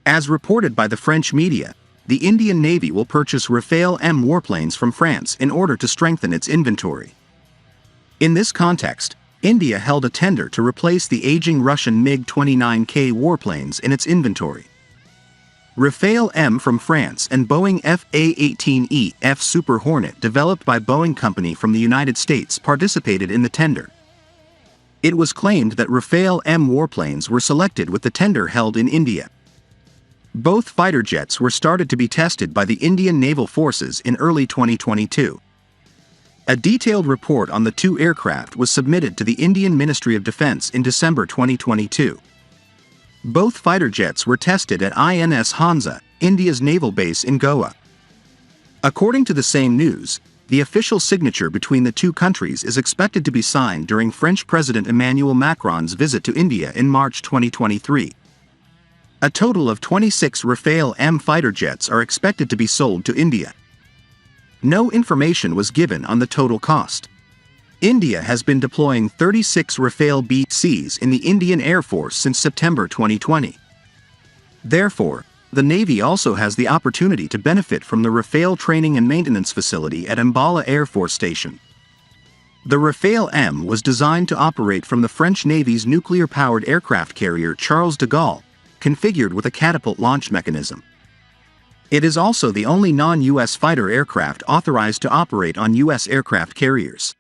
As reported by the French media, the Indian Navy will purchase Rafale M warplanes from France in order to strengthen its inventory. In this context, India held a tender to replace the aging Russian MiG-29K warplanes in its inventory. Rafale M from France and Boeing F/A-18E F Super Hornet developed by Boeing Company from the United States participated in the tender. It was claimed that Rafale M warplanes were selected with the tender held in India. Both fighter jets were started to be tested by the Indian Naval Forces in early 2022. A detailed report on the two aircraft was submitted to the Indian Ministry of Defence in December 2022. Both fighter jets were tested at INS Hansa, India's naval base in Goa. According to the same news, the official signature between the two countries is expected to be signed during French President Emmanuel Macron's visit to India in March 2023. A total of 26 Rafale M fighter jets are expected to be sold to India. No information was given on the total cost. India has been deploying 36 Rafale B-Cs in the Indian Air Force since September 2020. Therefore, the Navy also has the opportunity to benefit from the Rafale training and maintenance facility at Ambala Air Force Station. The Rafale M was designed to operate from the French Navy's nuclear-powered aircraft carrier Charles de Gaulle, configured with a catapult launch mechanism. It is also the only non-US fighter aircraft authorized to operate on US aircraft carriers.